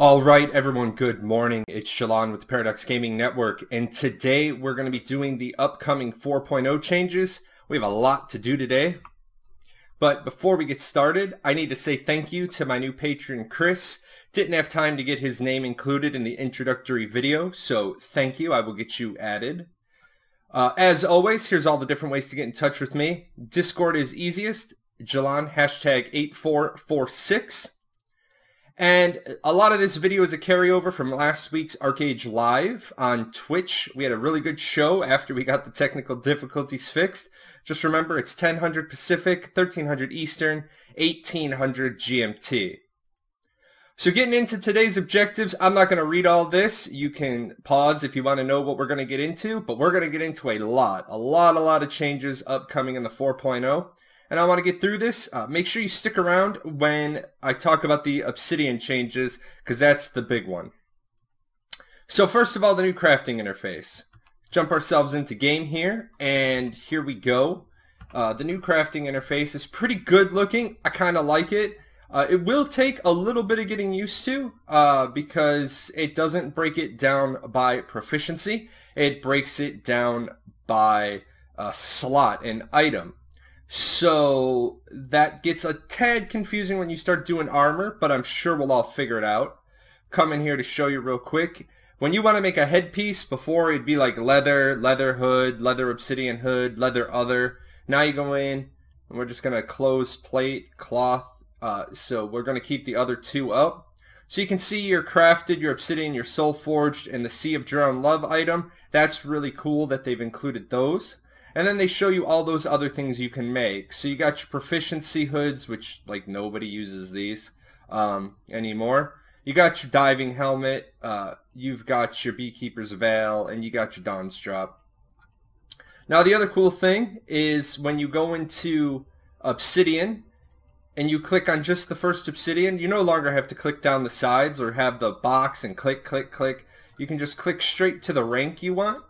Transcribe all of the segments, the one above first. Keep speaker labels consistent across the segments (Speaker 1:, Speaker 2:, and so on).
Speaker 1: All right, everyone, good morning. It's Shalon with the Paradox Gaming Network, and today we're going to be doing the upcoming 4.0 changes. We have a lot to do today, but before we get started, I need to say thank you to my new patron, Chris. Didn't have time to get his name included in the introductory video, so thank you. I will get you added. As always, here's all the different ways to get in touch with me. Discord is easiest, Jalon, hashtag 8446. And a lot of this video is a carryover from last week's Archeage Live on Twitch. We had a really good show after we got the technical difficulties fixed. Just remember, it's 1000 Pacific, 1300 Eastern, 1800 GMT. So getting into today's objectives, I'm not going to read all this. You can pause if you want to know what we're going to get into, but we're going to get into a lot of changes upcoming in the 4.0. And I want to get through this. Make sure you stick around when I talk about the Obsidian changes, because that's the big one. So first of all, the new crafting interface. Jump ourselves into game here, and here we go. The new crafting interface is pretty good looking. I kind of like it. It will take a little bit of getting used to, because it doesn't break it down by proficiency. It breaks it down by slot and item. So that gets a tad confusing when you start doing armor, but I'm sure we'll all figure it out. Come in here to show you real quick. When you want to make a headpiece, before it'd be like leather, leather hood, leather obsidian hood, leather other. Now you go in, and we're just going to close plate, cloth. So we're going to keep the other two up. So you can see your crafted, your obsidian, your soul forged, and the Sea of Drowned Love item. That's really cool that they've included those. And then they show you all those other things you can make. So you got your proficiency hoods, which like nobody uses these anymore. You got your diving helmet, you've got your beekeeper's veil, and you got your Dawn's drop. Now the other cool thing is when you go into Obsidian and you click on just the first Obsidian, you no longer have to click down the sides or have the box and click, click, click. You can just click straight to the rank you want.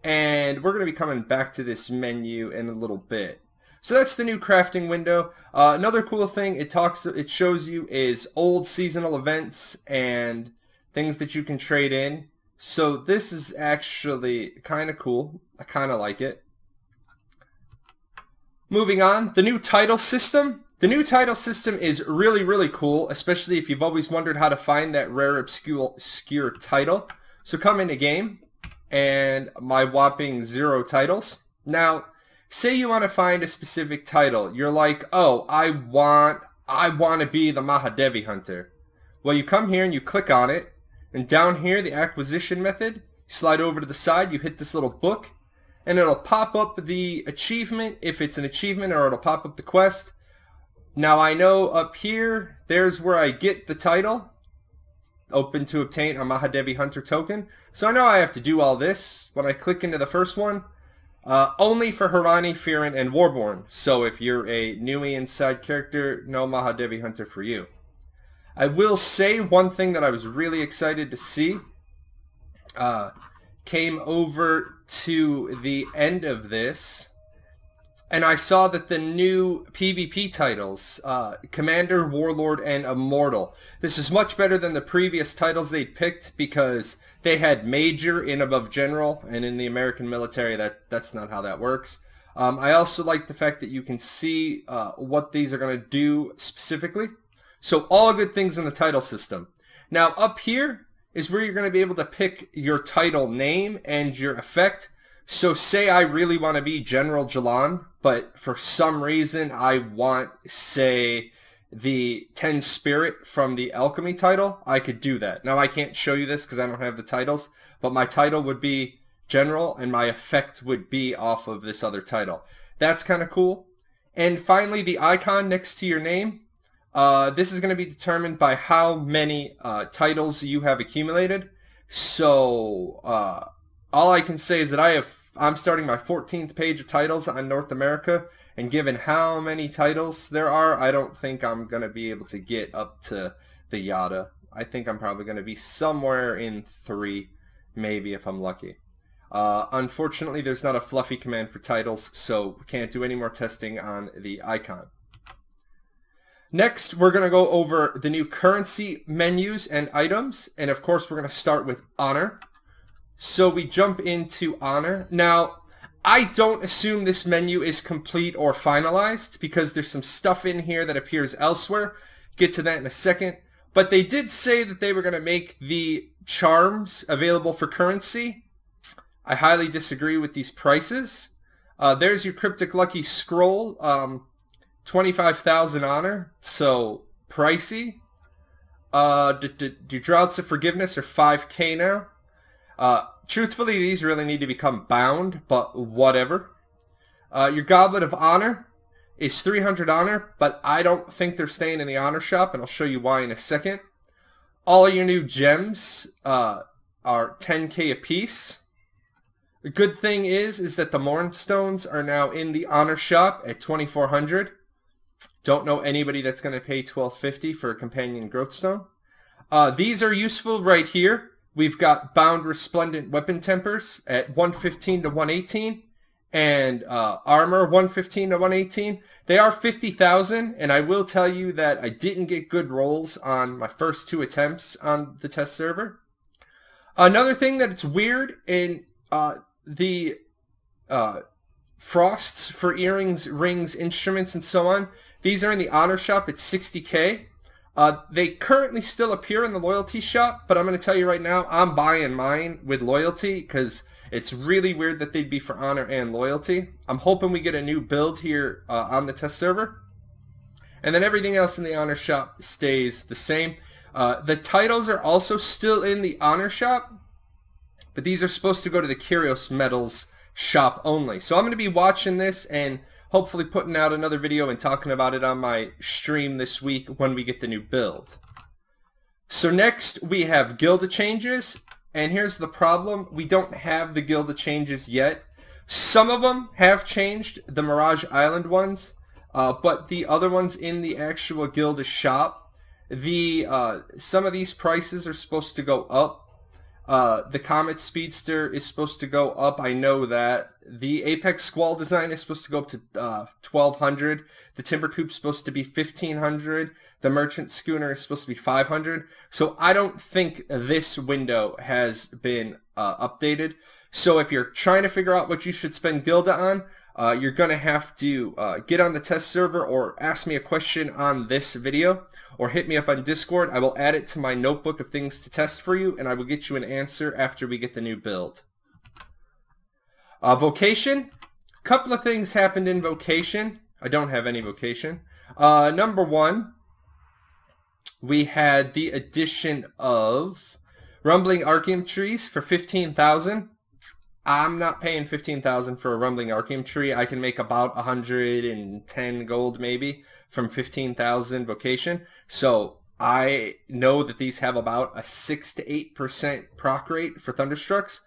Speaker 1: And we're going to be coming back to this menu in a little bit. So that's the new crafting window. Another cool thing it shows you is old seasonal events and things that you can trade in. So this is actually kind of cool. I kind of like it. Moving on, the new title system. The new title system is really cool, especially if you've always wondered how to find that rare obscure title. So come into game. And my whopping 0 titles. Now, say you want to find a specific title. You're like, oh, I want to be the Mahadevi Hunter. Well, you come here and you click on it. And down here, the acquisition method, slide over to the side, you hit this little book. And it'll pop up the achievement, if it's an achievement, or it'll pop up the quest. Now, I know up here, there's where I get the title. Open to obtain a Mahadevi Hunter token. So I know I have to do all this when I click into the first one. Only for Harani, Firan, and Warborn. So if you're a newie inside character, no Mahadevi Hunter for you. I will say one thing that I was really excited to see. Came over to the end of this. And I saw that the new PvP titles, Commander, Warlord, and Immortal. This is much better than the previous titles they'd picked because they had Major in above General, and in the American military that's not how that works. I also like the fact that you can see what these are going to do specifically. So all good things in the title system. Now up here is where you're going to be able to pick your title name and your effect. So say I really want to be General Jalon, but for some reason I want, say, the 10 Spirit from the Alchemy title, I could do that. Now I can't show you this because I don't have the titles, but my title would be General and my effect would be off of this other title. That's kind of cool. And finally, the icon next to your name. This is going to be determined by how many titles you have accumulated. So all I can say is that I'm starting my 14th page of titles on North America, and given how many titles there are, I don't think I'm going to be able to get up to the Yada. I think I'm probably going to be somewhere in 3, maybe if I'm lucky. Unfortunately, there's not a fluffy command for titles, so we can't do any more testing on the icon. Next, we're going to go over the new currency menus and items. And of course, we're going to start with honor. So we jump into honor. Now, I don't assume this menu is complete or finalized because there's some stuff in here that appears elsewhere. Get to that in a second. But they did say that they were going to make the charms available for currency. I highly disagree with these prices. There's your Cryptic Lucky Scroll. 25,000 honor, so pricey. Do Draughts of Forgiveness are 5k now. Truthfully, these really need to become bound, but whatever. Your Goblet of Honor is 300 honor, but I don't think they're staying in the honor shop, and I'll show you why in a second. All of your new gems are 10k a piece. The good thing is that the Mournstones are now in the honor shop at 2,400. Don't know anybody that's going to pay $12.50 for a Companion Growth Stone. These are useful right here. We've got Bound Resplendent Weapon Tempers at 115 to 118. And Armor 115 to 118. They are 50,000. And I will tell you that I didn't get good rolls on my first 2 attempts on the test server. Another thing that it's weird in the frosts for earrings, rings, instruments, and so on. These are in the honor shop at 60k. They currently still appear in the loyalty shop, but I'm going to tell you right now, I'm buying mine with loyalty because it's really weird that they'd be for honor and loyalty. I'm hoping we get a new build here on the test server. And then everything else in the honor shop stays the same. The titles are also still in the honor shop, but these are supposed to go to the Curios Medals shop only. So I'm going to be watching this and hopefully putting out another video and talking about it on my stream this week when we get the new build. So next we have Gilda changes, and here's the problem. We don't have the Gilda changes yet. Some of them have changed, the Mirage Island ones, but the other ones in the actual Gilda shop, some of these prices are supposed to go up. The Comet Speedster is supposed to go up, I know that. The Apex Squall design is supposed to go up to 1,200. The Timber Coupe is supposed to be 1,500. The Merchant Schooner is supposed to be 500. So I don't think this window has been updated. So if you're trying to figure out what you should spend Gilda on, you're going to have to get on the test server or ask me a question on this video or hit me up on Discord. I will add it to my notebook of things to test for you, and I will get you an answer after we get the new build. Vocation. A couple of things happened in Vocation. I don't have any Vocation. Number one, we had the addition of Rumbling Archeum Trees for 15,000. I'm not paying 15,000 for a Rumbling Archeum Tree. I can make about 110 gold maybe from 15,000 Vocation. So I know that these have about a 6 to 8% proc rate for Thunderstrucks.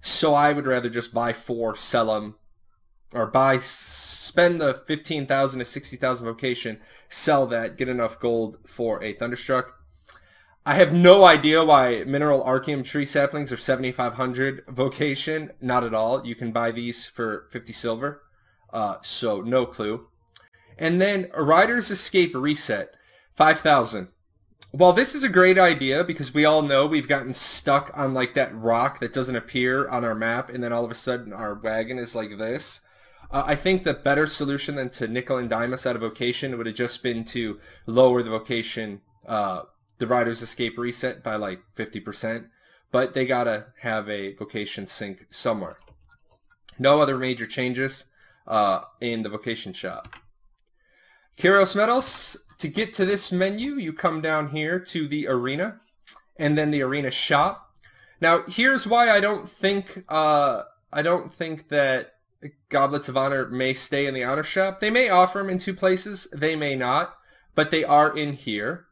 Speaker 1: So I would rather just buy 4, sell them, or spend the 15,000 to 60,000 Vocation, sell that, get enough gold for a Thunderstruck. I have no idea why Mineral Archeum Tree Saplings are 7,500 Vocation. Not at all. You can buy these for 50 silver. So no clue. And then Rider's Escape Reset, 5,000. While this is a great idea because we all know we've gotten stuck on like that rock that doesn't appear on our map and then all of a sudden our wagon is like this. I think the better solution than to nickel and dime us out of Vocation would have just been to lower the Vocation, the Rider's Escape Reset by like 50%. But they gotta have a Vocation sync somewhere. No other major changes in the Vocation shop. Curios Medals. To get to this menu, you come down here to the arena, and then the arena shop. Now, here's why I don't think that Goblets of Honor may stay in the honor shop. They may offer them in 2 places, they may not, but they are in here.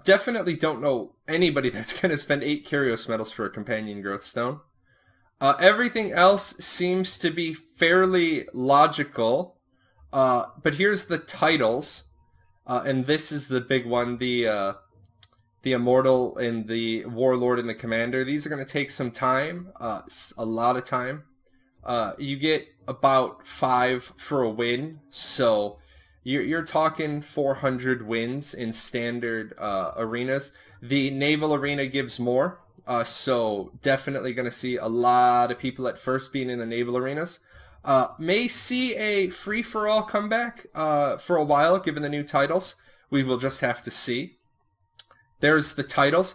Speaker 1: Definitely don't know anybody that's going to spend 8 Curios Medals for a Companion Growth Stone. Everything else seems to be fairly logical, but here's the titles. And this is the big one, the Immortal and the Warlord and the Commander. These are going to take some time, a lot of time. You get about 5 for a win, so you're talking 400 wins in standard arenas. The naval arena gives more, so definitely going to see a lot of people at first being in the naval arenas. May see a free-for-all comeback for a while, given the new titles. We will just have to see. There's the titles.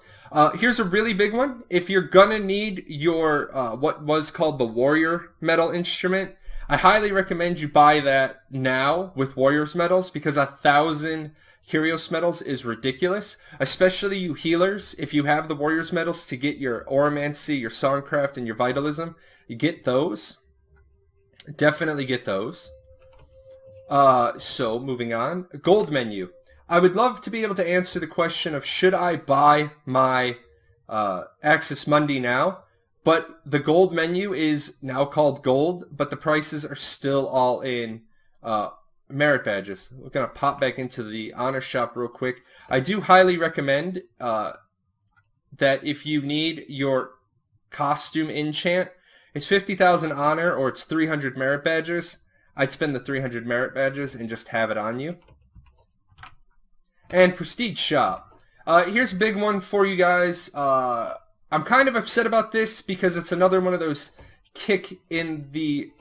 Speaker 1: Here's a really big one. If you're gonna need your what was called the Warrior Medal instrument, I highly recommend you buy that now with Warriors medals, because 1,000 Curios medals is ridiculous. Especially you healers, if you have the Warriors medals to get your Oromancy, your Songcraft, and your Vitalism, you get those. Definitely get those. So moving on, gold menu. I would love to be able to answer the question of should I buy my Access Mundi now, but the gold menu is now called gold, but the prices are still all in merit badges. We're going to pop back into the honor shop real quick. I do highly recommend that if you need your costume enchant, it's 50,000 honor or it's 300 merit badges. I'd spend the 300 merit badges and just have it on you. And Prestige Shop. Here's a big one for you guys. I'm kind of upset about this because it's another one of those kick in the,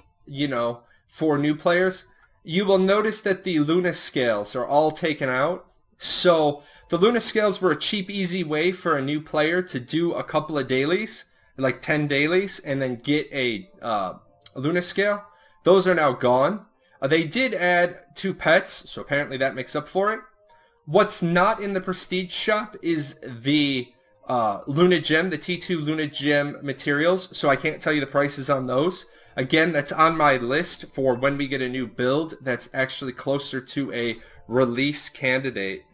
Speaker 1: for new players. You will notice that the Luna scales are all taken out. So the Luna scales were a cheap, easy way for a new player to do a couple of dailies, like 10 dailies, and then get a Luna scale. Those are now gone. They did add 2 pets, so apparently that makes up for it. What's not in the Prestige Shop is the Luna Gem, the T2 Luna Gem materials, so I can't tell you the prices on those. Again, that's on my list for when we get a new build that's actually closer to a release candidate.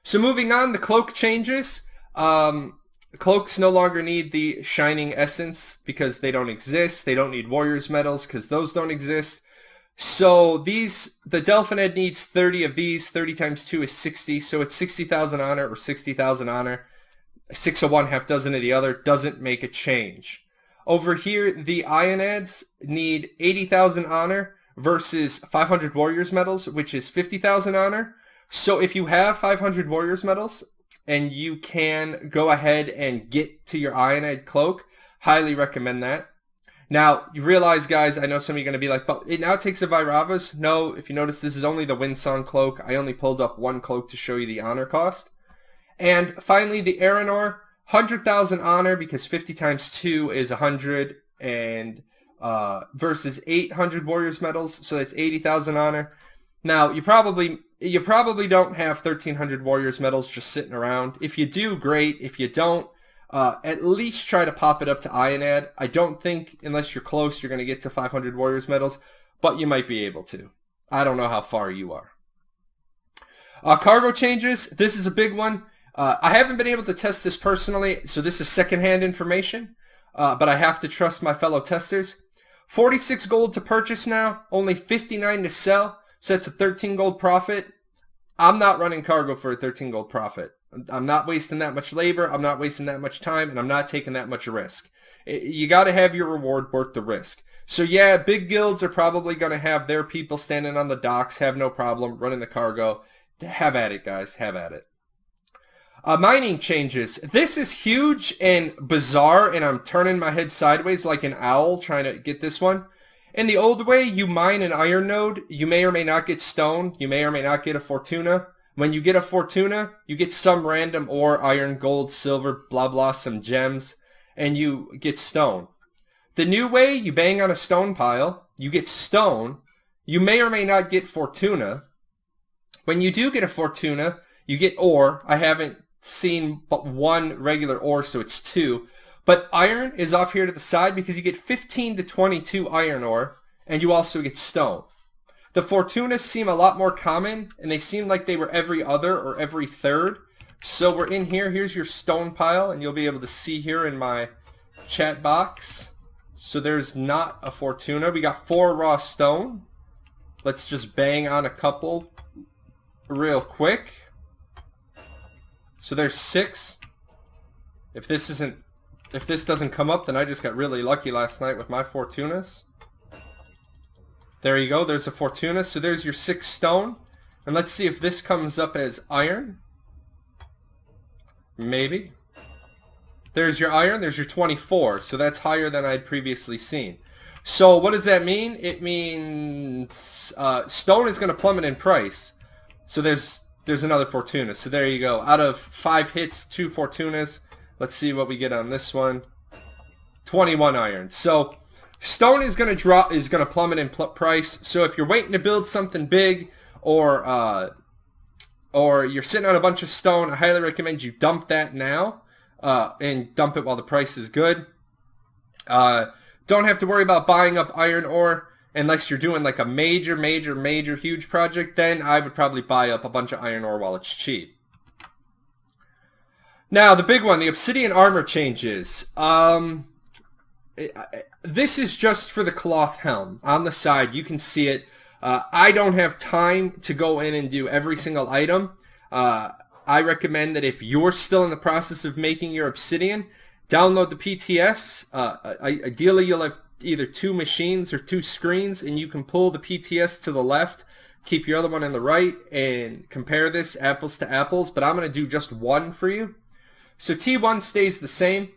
Speaker 1: So moving on, the cloak changes. Cloaks no longer need the Shining Essence because they don't exist. They don't need Warriors medals because those don't exist. So the Delphinid needs 30 of these. 30 times 2 is 60. So it's 60,000 honor or 60,000 honor. 6 of one, half dozen of the other. Doesn't make a change. Over here, the Ionads need 80,000 honor versus 500 Warriors medals, which is 50,000 honor. So if you have 500 Warriors medals and you can go ahead and get to your Ionad cloak, highly recommend that. Now, you realize, guys, I know some of you are going to be like, but it now takes a Vairavas. No, if you notice, this is only the Windsong cloak. I only pulled up one cloak to show you the honor cost. And finally, the ERENOR, 100,000 honor because 50 times 2 is 100 and versus 800 Warriors medals, so that's 80,000 honor. Now, you probably don't have 1,300 Warriors medals just sitting around. If you do, great. If you don't, at least try to pop it up to Ionad. I don't think, unless you're close, you're going to get to 500 Warriors medals, but you might be able to. I don't know how far you are. Cargo changes. This is a big one. I haven't been able to test this personally, so this is secondhand information, but I have to trust my fellow testers. 46 gold to purchase now, only 59 to sell, so that's a 13 gold profit. I'm not running cargo for a 13 gold profit. I'm not wasting that much labor, I'm not wasting that much time, and I'm not taking that much risk. You got to have your reward worth the risk. So yeah, big guilds are probably going to have their people standing on the docks, have no problem running the cargo. Have at it, guys, have at it. Mining changes. This is huge and bizarre, and I'm turning my head sideways like an owl trying to get this one. In the old way, you mine an iron node. You may or may not get stone. You may or may not get a Fortuna. When you get a Fortuna, you get some random ore, iron, gold, silver, blah, blah, some gems, and you get stone. The new way, you bang on a stone pile. You get stone. You may or may not get Fortuna. When you do get a Fortuna, you get ore. I haven't seen but one regular ore, so it's 2. But iron is off here to the side because you get 15 to 22 iron ore, and you also get stone. The Fortunas seem a lot more common, and they seem like they were every other or every third. So we're in here. Here's your stone pile, and you'll be able to see here in my chat box. So there's not a Fortuna. We got 4 raw stone. Let's just bang on a couple real quick. So there's 6. If this doesn't come up, then I just got really lucky last night with my Fortunas. There you go. There's a Fortuna. So there's your 6 stone. And let's see if this comes up as iron. Maybe. There's your iron. There's your 24. So that's higher than I'd previously seen. So what does that mean? It means stone is going to plummet in price. So there's another Fortuna. So there you go. Out of 5 hits, 2 Fortunas. Let's see what we get on this one. 21 iron. So stone is going to plummet in price. So if you're waiting to build something big, or you're sitting on a bunch of stone, I highly recommend you dump that now, and dump it while the price is good. Don't have to worry about buying up iron ore unless you're doing like a major, huge project. Then I would probably buy up a bunch of iron ore while it's cheap. Now, the big one, the obsidian armor changes. This is just for the cloth helm. On the side, you can see it. I don't have time to go in and do every single item. I recommend that if you're still in the process of making your obsidian, download the PTS. Ideally, you'll have either 2 machines or 2 screens, and you can pull the PTS to the left, keep your other one on the right, and compare this apples to apples. But I'm going to do just one for you. So T1 stays the same.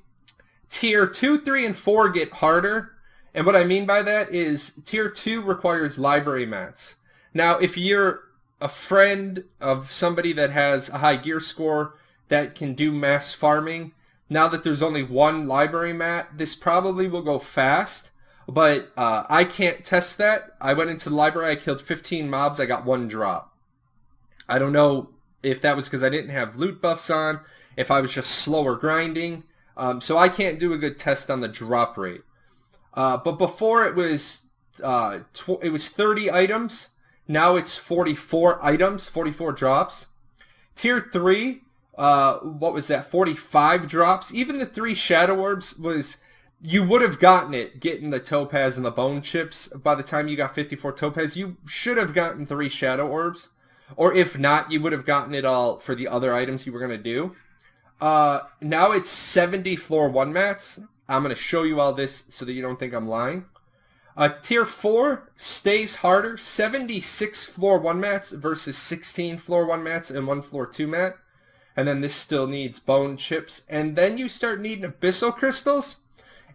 Speaker 1: Tier 2, 3, and 4 get harder. And what I mean by that is Tier 2 requires library mats. Now, if you're a friend of somebody that has a high gear score that can do mass farming, now that there's only 1 library mat, this probably will go fast. But I can't test that. I went into the library, I killed 15 mobs, I got 1 drop. I don't know if that was because I didn't have loot buffs on, if I was just slower grinding. So I can't do a good test on the drop rate. But before it was 30 items. Now it's 44 items, 44 drops. Tier 3, what was that? 45 drops. Even the 3 shadow orbs was, you would have gotten it getting the topaz and the bone chips. By the time you got 54 topaz, you should have gotten 3 shadow orbs. Or if not, you would have gotten it all for the other items you were going to do. Now it's 70 floor 1 mats. I'm going to show you all this so that you don't think I'm lying. Tier 4 stays harder. 76 floor 1 mats versus 16 floor 1 mats and 1 floor 2 mat. And then this still needs bone chips. And then you start needing abyssal crystals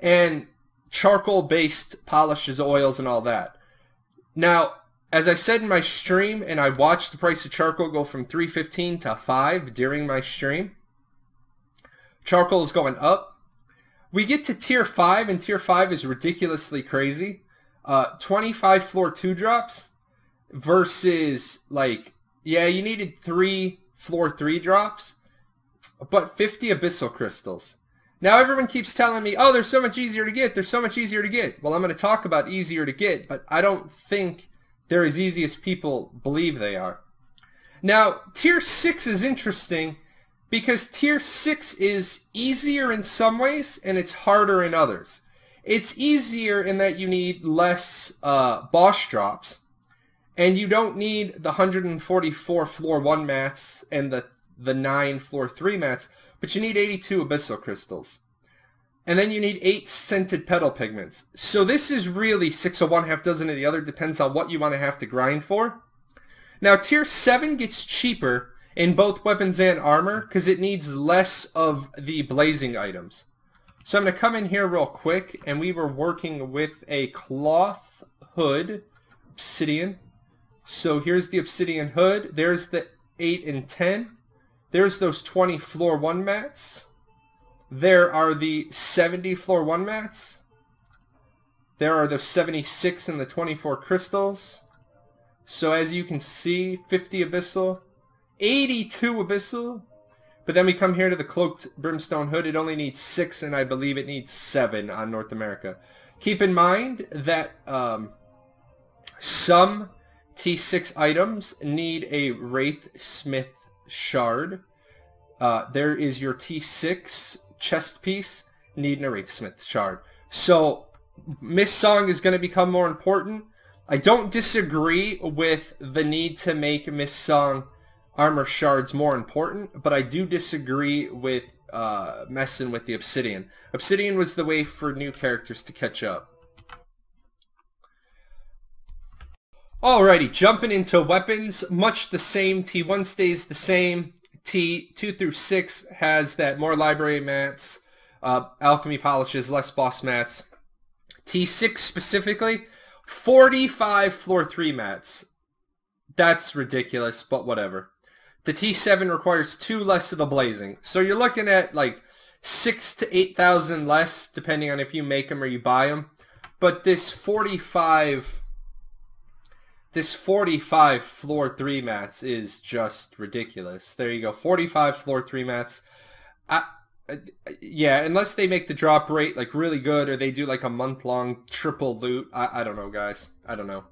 Speaker 1: and charcoal-based polishes, oils, and all that. Now, as I said in my stream, and I watched the price of charcoal go from $3.15 to $5 during my stream, charcoal is going up. We get to Tier 5, and Tier 5 is ridiculously crazy. 25 floor 2 drops versus, like, yeah, you needed 3 floor 3 drops, but 50 abyssal crystals. Now everyone keeps telling me, oh, they're so much easier to get, they're so much easier to get. Well, I'm going to talk about easier to get, but I don't think they're as easy as people believe they are. Now, Tier 6 is interesting because Tier 6 is easier in some ways and it's harder in others. It's easier in that you need less boss drops, and you don't need the 144 floor 1 mats and the 9 floor 3 mats, but you need 82 abyssal crystals. And then you need 8 scented petal pigments. So this is really 6 of one, half dozen of the other, depends on what you want to have to grind for. Now Tier 7 gets cheaper in both weapons and armor because it needs less of the blazing items. So I'm going to come in here real quick, and we were working with a cloth hood, obsidian. So here's the obsidian hood. There's the 8 and 10. There's those 20 floor 1 mats. There are the 70 floor 1 mats. There are the 76 and the 24 crystals. So as you can see, 50 abyssal, 82 abyssal. But then we come here to the cloaked brimstone hood. It only needs 6, and I believe it needs 7 on North America. Keep in mind that some T6 items need a Wraith Smith shard. There is your T6 chest piece needing a Wraith Smith shard. So Mist Song is going to become more important. I don't disagree with the need to make Mist Song armor shards more important, but I do disagree with messing with the obsidian. Obsidian was the way for new characters to catch up. Alrighty, jumping into weapons, much the same. T1 stays the same. T2 through 6 has that more library mats, alchemy polishes, less boss mats. T6 specifically, 45 floor 3 mats. That's ridiculous, but whatever. The T7 requires 2 less of the blazing. So you're looking at like 6,000 to 8,000 less, depending on if you make them or you buy them. But this 45 floor 3 mats is just ridiculous. There you go, 45 floor 3 mats. Yeah, unless they make the drop rate like really good, or they do like a month-long triple loot. I don't know, guys. I don't know.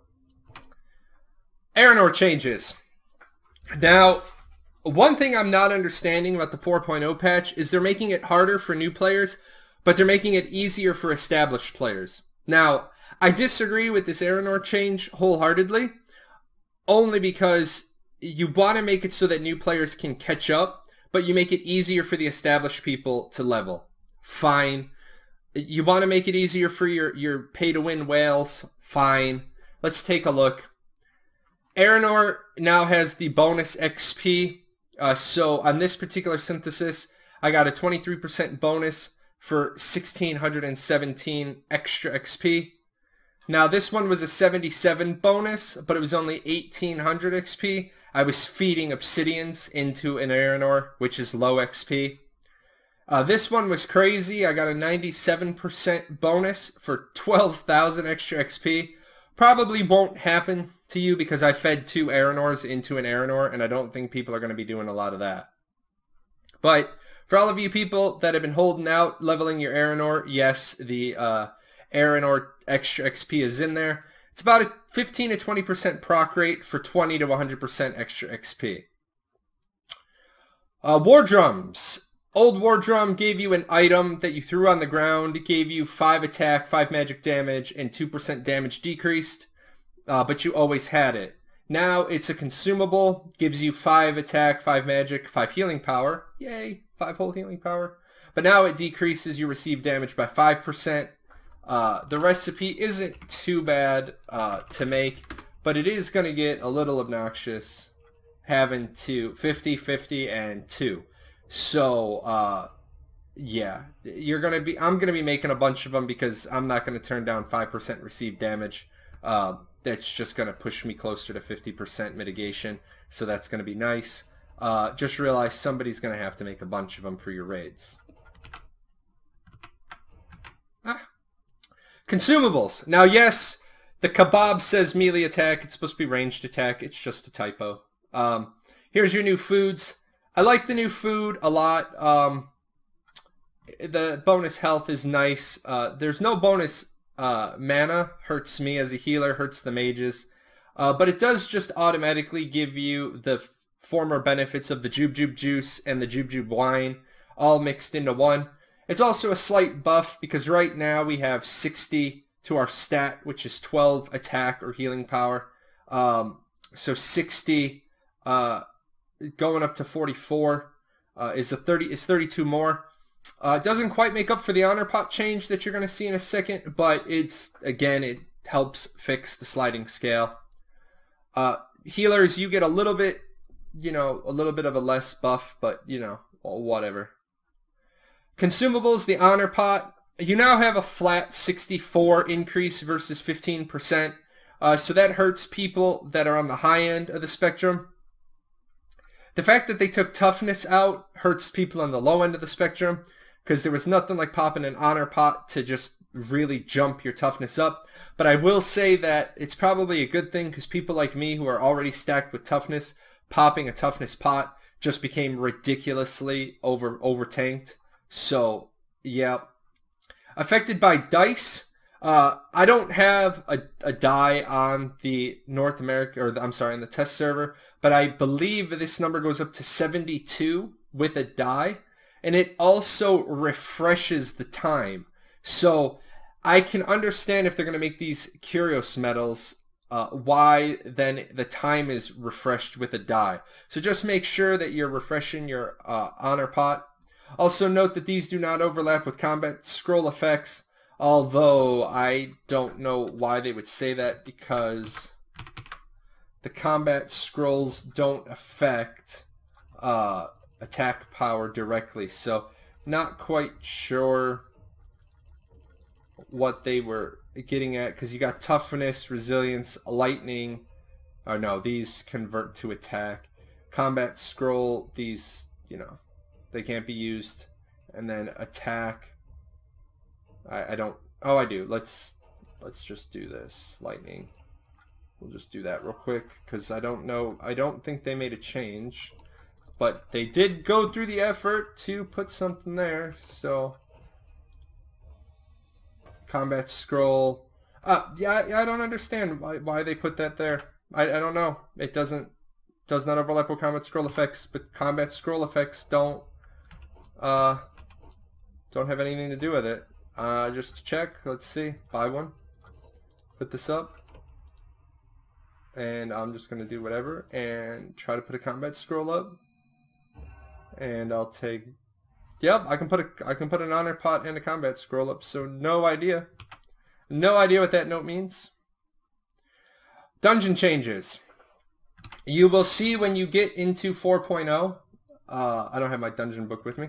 Speaker 1: ERENOR changes. Now, one thing I'm not understanding about the 4.0 patch is they're making it harder for new players, but they're making it easier for established players. Now, I disagree with this ERENOR change wholeheartedly, only because you want to make it so that new players can catch up, but you make it easier for the established people to level. Fine. You want to make it easier for your pay-to-win whales. Fine. Let's take a look. ERENOR now has the bonus XP. So on this particular synthesis, I got a 23% bonus for 1,617 extra XP. Now this one was a 77 bonus, but it was only 1,800 XP. I was feeding obsidians into an ERENOR, which is low XP. This one was crazy. I got a 97% bonus for 12,000 extra XP. Probably won't happen to you because I fed 2 ERENORs into an ERENOR, and I don't think people are going to be doing a lot of that. But for all of you people that have been holding out, leveling your ERENOR, yes, the ERENOR extra XP is in there. It's about a 15 to 20% proc rate for 20 to 100% extra XP. War drums. Old war drum gave you an item that you threw on the ground. It gave you 5 attack, 5 magic damage, and 2% damage decreased. But you always had it. Now it's a consumable. Gives you 5 attack, 5 magic, 5 healing power. Yay, 5 whole healing power. But now it decreases your received damage by 5%. The recipe isn't too bad to make, but it is going to get a little obnoxious having 50, 50, and 2. So, yeah, I'm going to be making a bunch of them because I'm not going to turn down 5% received damage. That's just going to push me closer to 50% mitigation, so that's going to be nice. Just realize somebody's going to have to make a bunch of them for your raids. Consumables. Now, yes, the kebab says melee attack. It's supposed to be ranged attack. It's just a typo. Here's your new foods. I like the new food a lot. The bonus health is nice. There's no bonus mana. Hurts me as a healer, hurts the mages. But it does just automatically give you the former benefits of the Jube Jube juice and the Jube Jube wine all mixed into one. It's also a slight buff because right now we have 60 to our stat, which is 12 attack or healing power. So 60 going up to 44 is 32 more. It doesn't quite make up for the honor pot change that you're going to see in a second, but it helps fix the sliding scale. Healers, you get a little bit, a little bit of a less buff, but whatever. Consumables, the honor pot, you now have a flat 64 increase versus 15%. So that hurts people that are on the high end of the spectrum. The fact that they took toughness out hurts people on the low end of the spectrum because there was nothing like popping an honor pot to just really jump your toughness up. But I will say that it's probably a good thing because people like me who are already stacked with toughness, popping a toughness pot just became ridiculously over-tanked. So, yeah. Affected by dice. I don't have a die on the North America, or I'm sorry, on the test server, but I believe this number goes up to 72 with a die, and it also refreshes the time. So I can understand if they're going to make these curious medals, why then the time is refreshed with a die. So just make sure that you're refreshing your honor pot. Also note that these do not overlap with combat scroll effects. Although I don't know why they would say that because the combat scrolls don't affect attack power directly, so not quite sure what they were getting at, because you got toughness, resilience, lightning. Oh no, these convert to attack. Combat scroll, these, you know, they can't be used. And then attack, I don't, oh I do. Let's just do this. Lightning. We'll just do that real quick, because I don't know, I don't think they made a change. But they did go through the effort to put something there, so. Combat scroll. Yeah, I don't understand why they put that there. I don't know. It does not overlap with combat scroll effects, but combat scroll effects don't have anything to do with it. Just to check, let's see. Buy one. Put this up. And I'm just gonna do whatever and try to put a combat scroll up. And I'll take, yep, I can put an honor pot and a combat scroll up, so no idea. No idea what that note means. Dungeon changes. You will see when you get into 4.0, I don't have my dungeon book with me,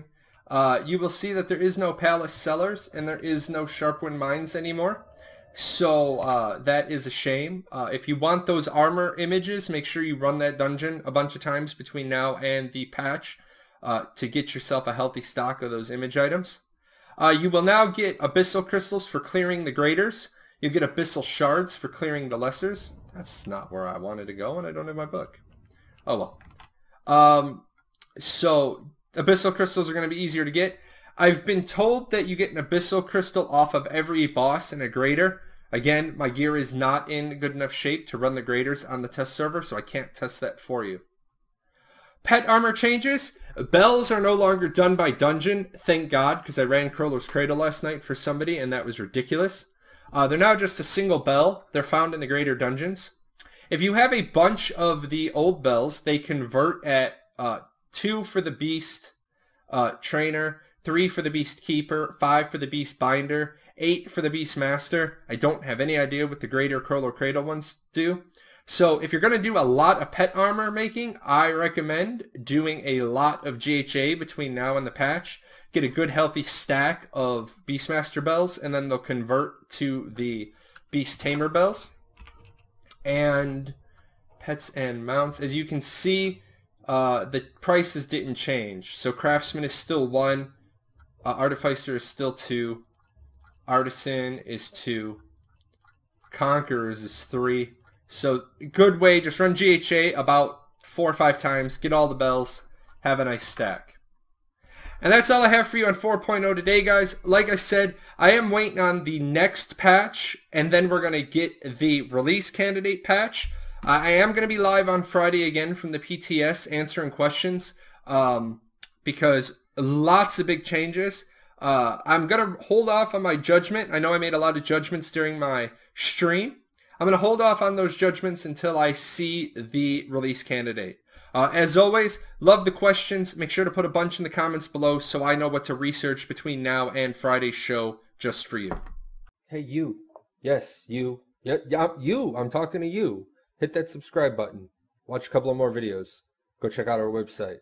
Speaker 1: you will see that there is no palace cellars and there is no Sharpwind mines anymore. So that is a shame. If you want those armor images, make sure you run that dungeon a bunch of times between now and the patch to get yourself a healthy stock of those image items. You will now get abyssal crystals for clearing the greaters. You get abyssal shards for clearing the lessers. That's not where I wanted to go, and I don't have my book. Oh well. So abyssal crystals are going to be easier to get. I've been told that you get an abyssal crystal off of every boss and a greater. Again, my gear is not in good enough shape to run the graders on the test server, so I can't test that for you. Pet armor changes. Bells are no longer done by dungeon, thank God, because I ran Crowler's Cradle last night for somebody, and that was ridiculous. They're now just a single bell. They're found in the greater dungeons. If you have a bunch of the old bells, they convert at 2 for the beast trainer, 3 for the beast keeper, 5 for the beast binder, 8 for the beast master. I don't have any idea what the greater Crowler Cradle ones do. So if you're going to do a lot of pet armor making, I recommend doing a lot of GHA between now and the patch. Get a good healthy stack of Beastmaster bells, and then they'll convert to the Beast Tamer bells. And pets and mounts, as you can see, the prices didn't change. So Craftsman is still 1, Artificer is still 2, Artisan is 2, Conquerors is 3. So good way, just run GHA about 4 or 5 times, get all the bells, have a nice stack. And that's all I have for you on 4.0 today, guys. Like I said, I am waiting on the next patch, and then we're going to get the release candidate patch. I am going to be live on Friday again from the PTS answering questions, because lots of big changes. I'm going to hold off on my judgment. I know I made a lot of judgments during my stream. I'm going to hold off on those judgments until I see the release candidate. As always, love the questions. Make sure to put a bunch in the comments below so I know what to research between now and Friday's show just for you. Hey, you. Yes, you. Yeah, you. I'm talking to you. Hit that subscribe button. Watch a couple of more videos. Go check out our website.